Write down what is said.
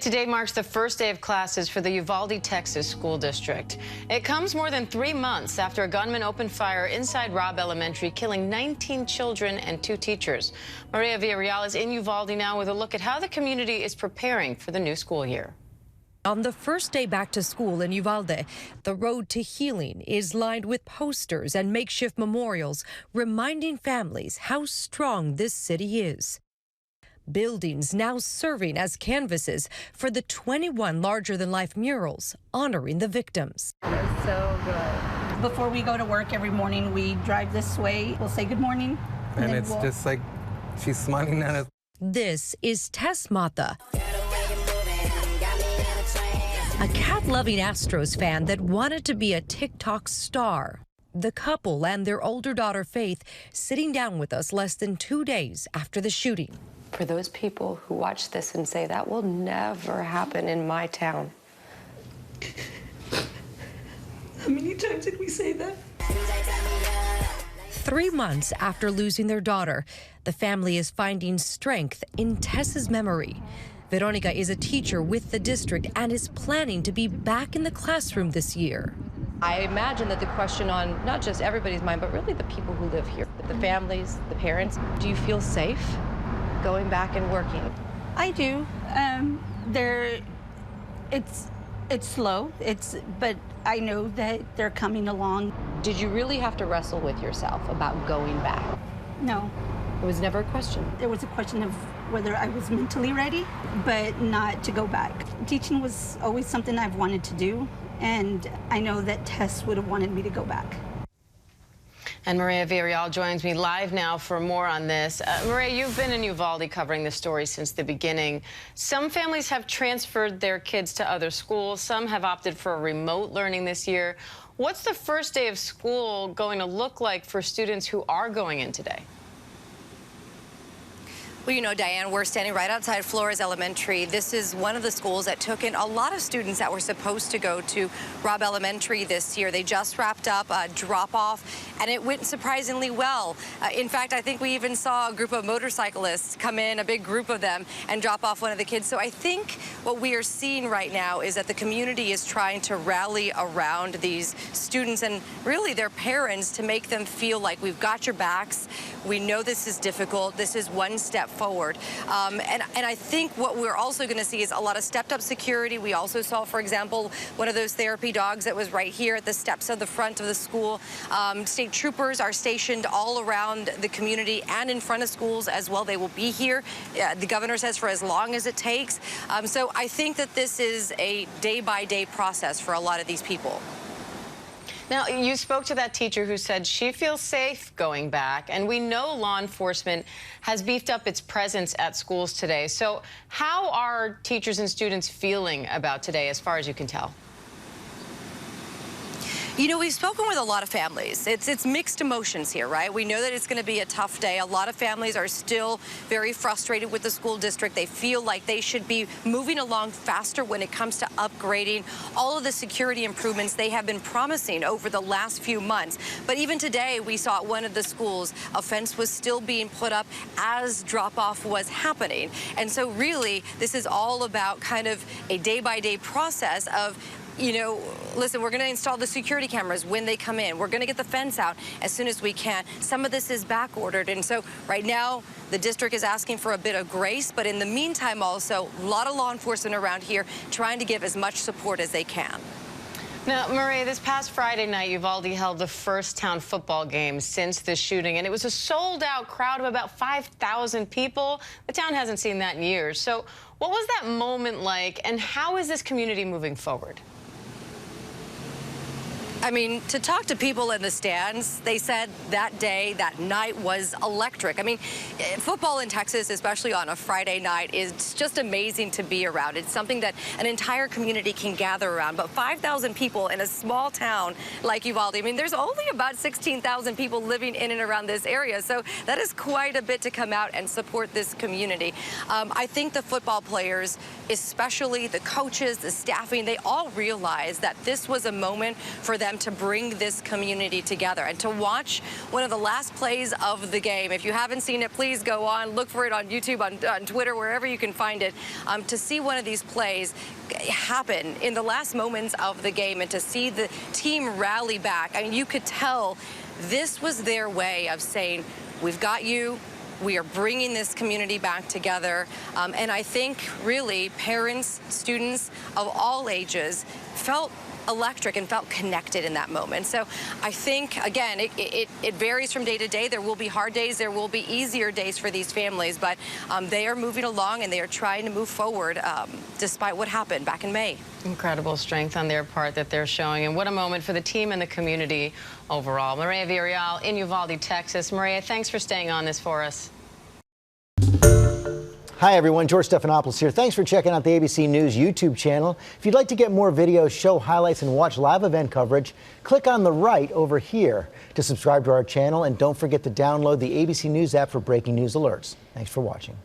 Today marks the first day of classes for the Uvalde, Texas school district. It comes more than 3 months after a gunman opened fire inside Robb Elementary, killing 19 children and 2 teachers. Maria Villarreal is in Uvalde now with a look at how the community is preparing for the new school year. On the first day back to school in Uvalde, the road to healing is lined with posters and makeshift memorials reminding families how strong this city is. Buildings now serving as canvases for the 21 larger-than-life murals honoring the victims. It's so good. Before we go to work every morning, we drive this way. We'll say good morning. And it's just like she's smiling at us. This is Tess Mata, a cat-loving Astros fan that wanted to be a TikTok star. The couple and their older daughter, Faith, sitting down with us less than 2 days after the shooting. For those people who watch this and say, that will never happen in my town. How many times did we say that? 3 months after losing their daughter, the family is finding strength in Tess's memory. Veronica is a teacher with the district and is planning to be back in the classroom this year. I imagine that the question on not just everybody's mind, but really the people who live here, the families, the parents, do you feel safe going back and working? I do. It's slow. But I know that they're coming along. Did you really have to wrestle with yourself about going back? No. It was never a question. There was a question of whether I was mentally ready, but not to go back. Teaching was always something I've wanted to do, and I know that Tess would have wanted me to go back. And Maria Villarreal joins me live now for more on this. Maria, you've been in Uvalde covering this story since the beginning. Some families have transferred their kids to other schools. Some have opted for remote learning this year. What's the first day of school going to look like for students who are going in today? Well, you know, Diane, we're standing right outside Flores Elementary. This is one of the schools that took in a lot of students that were supposed to go to Robb Elementary this year. They just wrapped up a drop-off, and it went surprisingly well. In fact, I think we even saw a group of motorcyclists come in, a big group of them, and drop off one of the kids. So I think what we are seeing right now is that the community is trying to rally around these students and really their parents to make them feel like we've got your backs. We know this is difficult. This is one step forward. And I think what we're also going to see is a lot of stepped-up security. We also saw, for example, one of those therapy dogs that was right here at the steps of the front of the school. State troopers are stationed all around the community and in front of schools as well. They will be here, the governor says, for as long as it takes. So I think that this is a day-by-day process for a lot of these people. Now, you spoke to that teacher who said she feels safe going back, and we know law enforcement has beefed up its presence at schools today. So how are teachers and students feeling about today, as far as you can tell? You know, we've spoken with a lot of families. It's mixed emotions here, right? We know that it's going to be a tough day. A lot of families are still very frustrated with the school district. They feel like they should be moving along faster when it comes to upgrading all of the security improvements they have been promising over the last few months. But even today, we saw at one of the schools, a fence was still being put up as drop-off was happening. And so really, this is all about kind of a day-by-day process of, you know, listen, we're going to install the security cameras when they come in. We're going to get the fence out as soon as we can. Some of this is back ordered. And so right now, the district is asking for a bit of grace. But in the meantime, also, a lot of law enforcement around here trying to give as much support as they can. Now, Maria, this past Friday night, Uvalde held the first town football game since the shooting, and it was a sold-out crowd of about 5,000 people. The town hasn't seen that in years. So what was that moment like, and how is this community moving forward? I mean, to talk to people in the stands, they said that day, that night was electric. I mean, football in Texas, especially on a Friday night, is just amazing to be around. It's something that an entire community can gather around. But 5,000 people in a small town like Uvalde, I mean, there's only about 16,000 people living in and around this area. So that is quite a bit to come out and support this community. I think the football players, especially the coaches, the staffing, they all realized that this was a moment for them them to bring this community together and to watch one of the last plays of the game. If you haven't seen it, please go on, look for it on YouTube, on Twitter, wherever you can find it, to see one of these plays happen in the last moments of the game and to see the team rally back. I mean, you could tell this was their way of saying, we've got you. We are bringing this community back together. And I think really parents, students of all ages felt electric and felt connected in that moment. So I think, again, it varies from day to day. There will be hard days. There will be easier days for these families. But they are moving along and they are trying to move forward despite what happened back in May. Incredible strength on their part that they're showing. And what a moment for the team and the community overall. Maria Villarreal in Uvalde, Texas. Maria, thanks for staying on this for us. Hi everyone, George Stephanopoulos here. Thanks for checking out the ABC News YouTube channel. If you'd like to get more videos, show highlights, and watch live event coverage, click on the right over here to subscribe to our channel, and don't forget to download the ABC News app for breaking news alerts. Thanks for watching.